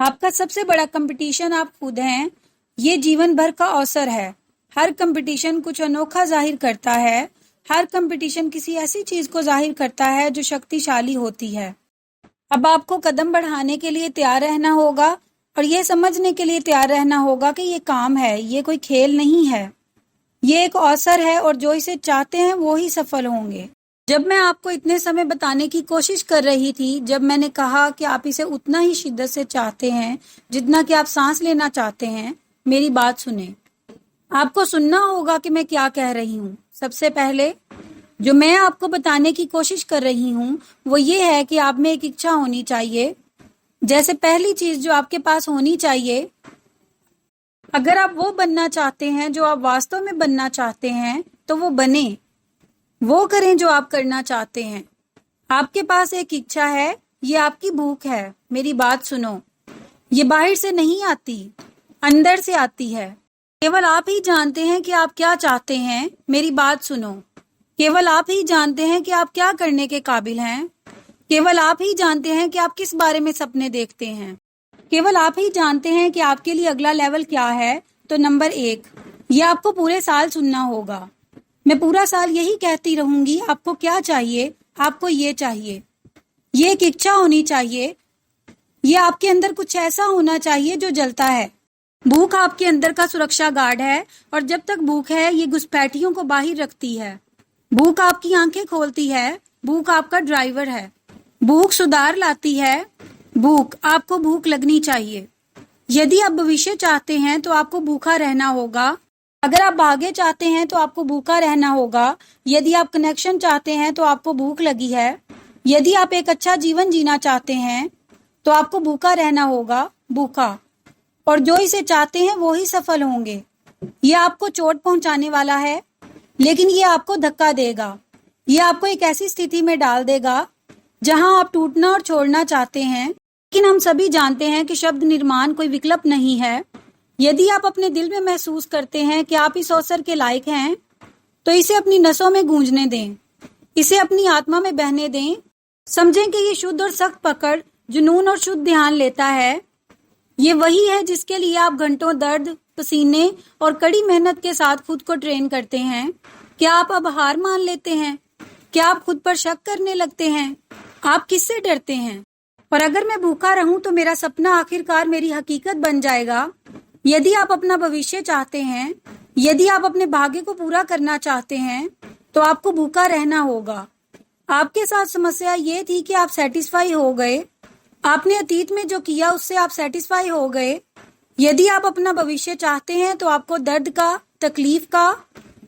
आपका सबसे बड़ा कंपटीशन आप खुद हैं। ये जीवन भर का अवसर है। हर कंपटीशन कुछ अनोखा जाहिर करता है। हर कंपटीशन किसी ऐसी चीज को जाहिर करता है जो शक्तिशाली होती है। अब आपको कदम बढ़ाने के लिए तैयार रहना होगा और ये समझने के लिए तैयार रहना होगा कि ये काम है, ये कोई खेल नहीं है। ये एक अवसर है और जो इसे चाहते हैं वो ही सफल होंगे। जब मैं आपको इतने समय बताने की कोशिश कर रही थी, जब मैंने कहा कि आप इसे उतना ही शिद्दत से चाहते हैं जितना कि आप सांस लेना चाहते हैं, मेरी बात सुने। आपको सुनना होगा कि मैं क्या कह रही हूँ। सबसे पहले जो मैं आपको बताने की कोशिश कर रही हूँ वो ये है कि आप में एक इच्छा होनी चाहिए। जैसे पहली चीज जो आपके पास होनी चाहिए, अगर आप वो बनना चाहते हैं जो आप वास्तव में बनना चाहते हैं तो वो बने, वो करें जो आप करना चाहते हैं। आपके पास एक इच्छा है, ये आपकी भूख है। मेरी बात सुनो, ये बाहर से नहीं आती, अंदर से आती है। केवल आप ही जानते हैं कि आप क्या चाहते हैं। मेरी बात सुनो, केवल आप ही जानते हैं कि आप क्या करने के काबिल हैं। केवल आप ही जानते हैं कि आप किस बारे में सपने देखते हैं। केवल आप ही जानते हैं कि आपके लिए अगला लेवल क्या है। तो नंबर 1, ये आपको पूरे साल सुनना होगा। मैं पूरा साल यही कहती रहूंगी, आपको क्या चाहिए, आपको ये चाहिए। ये एक इच्छा होनी चाहिए। ये आपके अंदर कुछ ऐसा होना चाहिए जो जलता है। भूख आपके अंदर का सुरक्षा गार्ड है और जब तक भूख है ये घुसपैठियों को बाहर रखती है। भूख आपकी आंखें खोलती है। भूख आपका ड्राइवर है। भूख सुधार लाती है। भूख, आपको भूख लगनी चाहिए। यदि आप भविष्य चाहते हैं तो आपको भूखा रहना होगा। अगर आप भाग्य चाहते हैं तो आपको भूखा रहना होगा। यदि आप कनेक्शन चाहते हैं तो आपको भूख लगी है। यदि आप एक अच्छा जीवन जीना चाहते हैं तो आपको भूखा रहना होगा, भूखा। और जो इसे चाहते हैं वो ही सफल होंगे। ये आपको चोट पहुंचाने वाला है, लेकिन ये आपको धक्का देगा। ये आपको एक ऐसी स्थिति में डाल देगा जहां आप टूटना और छोड़ना चाहते हैं। लेकिन हम सभी जानते हैं कि शब्द निर्माण कोई विकल्प नहीं है। यदि आप अपने दिल में महसूस करते हैं कि आप इस अवसर के लायक हैं तो इसे अपनी नसों में गूंजने दें, इसे अपनी आत्मा में बहने दें। समझें कि ये शुद्ध और सख्त पकड़, जुनून और शुद्ध ध्यान लेता है। ये वही है जिसके लिए आप घंटों दर्द, पसीने और कड़ी मेहनत के साथ खुद को ट्रेन करते हैं। क्या आप अब हार मान लेते हैं? क्या आप खुद पर शक करने लगते हैं? आप किससे डरते हैं? और अगर मैं भूखा रहूं तो मेरा सपना आखिरकार मेरी हकीकत बन जाएगा। यदि आप अपना भविष्य चाहते हैं, यदि आप अपने भाग्य को पूरा करना चाहते हैं तो आपको भूखा रहना होगा। आपके साथ समस्या ये थी कि आप सेटिस्फाई हो गए। आपने अतीत में जो किया उससे आप सेटिस्फाई हो गए। यदि आप अपना भविष्य चाहते हैं तो आपको दर्द का, तकलीफ का,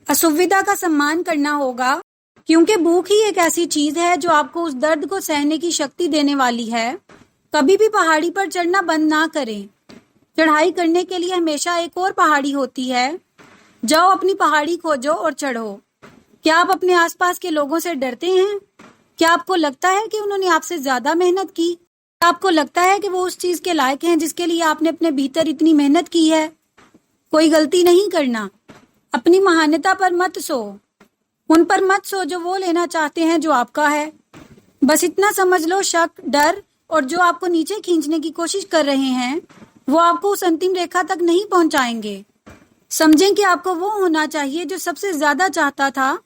असुविधा का सम्मान करना होगा, क्योंकि भूख ही एक ऐसी चीज है जो आपको उस दर्द को सहने की शक्ति देने वाली है। कभी भी पहाड़ी पर चढ़ना बंद ना करें। चढ़ाई करने के लिए हमेशा एक और पहाड़ी होती है। जाओ अपनी पहाड़ी खोजो और चढ़ो। क्या आप अपने आसपास के लोगों से डरते हैं? क्या आपको लगता है कि उन्होंने आपसे ज्यादा मेहनत की? क्या आपको लगता है कि वो उस चीज के लायक हैं जिसके लिए आपने अपने भीतर इतनी मेहनत की है? कोई गलती नहीं करना। अपनी महानता पर मत सो। उन पर मत सो जो वो लेना चाहते हैं जो आपका है। बस इतना समझ लो, शक, डर और जो आपको नीचे खींचने की कोशिश कर रहे हैं वो आपको उस अंतिम रेखा तक नहीं पहुंचाएंगे। समझें कि आपको वो होना चाहिए जो सबसे ज्यादा चाहता था।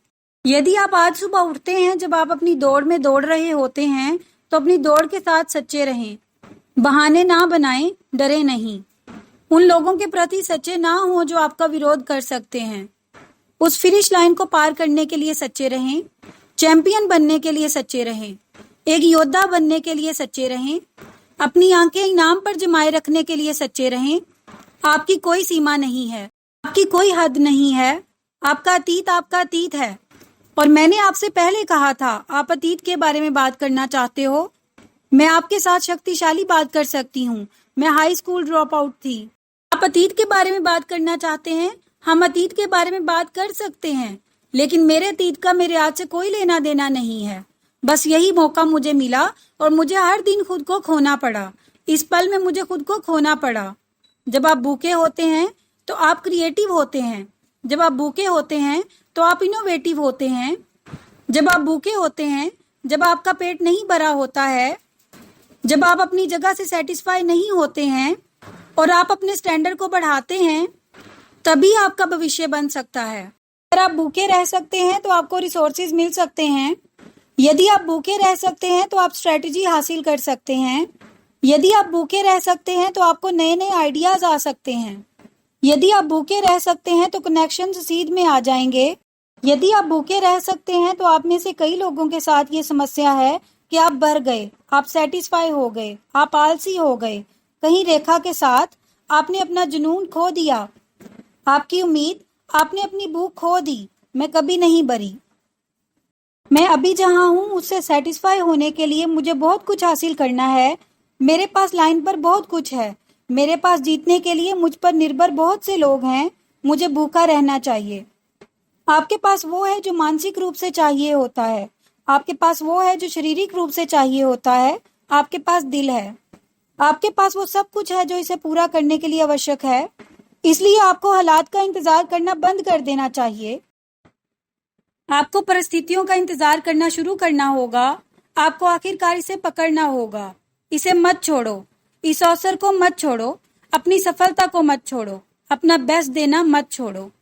यदि आप आज सुबह उठते हैं जब आप अपनी दौड़ में दौड़ रहे होते हैं तो अपनी दौड़ के साथ सच्चे रहें। बहाने ना बनाएं, डरे नहीं। उन लोगों के प्रति सच्चे ना हो जो आपका विरोध कर सकते हैं। उस फिनिश लाइन को पार करने के लिए सच्चे रहें। चैंपियन बनने के लिए सच्चे रहें। एक योद्धा बनने के लिए सच्चे रहें। अपनी आंखें इनाम पर जमाए रखने के लिए सच्चे रहें। आपकी कोई सीमा नहीं है, आपकी कोई हद नहीं है। आपका अतीत है। और मैंने आपसे पहले कहा था, आप अतीत के बारे में बात करना चाहते हो, मैं आपके साथ शक्तिशाली बात कर सकती हूँ। मैं हाई स्कूल ड्रॉप आउट थी। आप अतीत के बारे में बात करना चाहते हैं, हम अतीत के बारे में बात कर सकते हैं, लेकिन मेरे अतीत का मेरे आज से कोई लेना देना नहीं है। बस यही मौका मुझे मिला और मुझे हर दिन खुद को खोना पड़ा। इस पल में मुझे खुद को खोना पड़ा। जब आप भूखे होते हैं तो आप क्रिएटिव होते हैं। जब आप भूखे होते हैं तो आप इनोवेटिव होते हैं। जब आप भूखे होते हैं, जब आपका पेट नहीं भरा होता है, जब आप अपनी जगह से सेटिस्फाई नहीं होते हैं और आप अपने स्टैंडर्ड को बढ़ाते हैं, तभी आपका भविष्य बन सकता है। अगर आप भूखे रह सकते हैं तो आपको रिसोर्सेज मिल सकते हैं। यदि आप भूखे रह सकते हैं तो आप स्ट्रेटजी हासिल कर सकते हैं। यदि आप भूखे रह सकते हैं तो आपको नए नए आइडियाज आ सकते हैं। यदि आप भूखे रह सकते हैं तो कनेक्शंस सीध में आ जाएंगे। यदि आप भूखे रह सकते हैं तो आप में से कई लोगों के साथ ये समस्या है कि आप भर गए, आप सेटिस्फाई हो गए, आप आलसी हो गए। कहीं रेखा के साथ आपने अपना जुनून खो दिया, आपकी उम्मीद, आपने अपनी भूख खो दी। मैं कभी नहीं भरी। मैं अभी जहां हूं उससे सेटिस्फाई होने के लिए मुझे बहुत कुछ हासिल करना है। मेरे पास लाइन पर बहुत कुछ है। मेरे पास जीतने के लिए मुझ पर निर्भर बहुत से लोग हैं। मुझे भूखा रहना चाहिए। आपके पास वो है जो मानसिक रूप से चाहिए होता है। आपके पास वो है जो शारीरिक रूप से चाहिए होता है। आपके पास दिल है। आपके पास वो सब कुछ है जो इसे पूरा करने के लिए आवश्यक है। इसलिए आपको हालात का इंतजार करना बंद कर देना चाहिए। आपको परिस्थितियों का इंतजार करना शुरू करना होगा। आपको आखिरकार इसे पकड़ना होगा। इसे मत छोड़ो। इस अवसर को मत छोड़ो। अपनी सफलता को मत छोड़ो। अपना बेस्ट देना मत छोड़ो।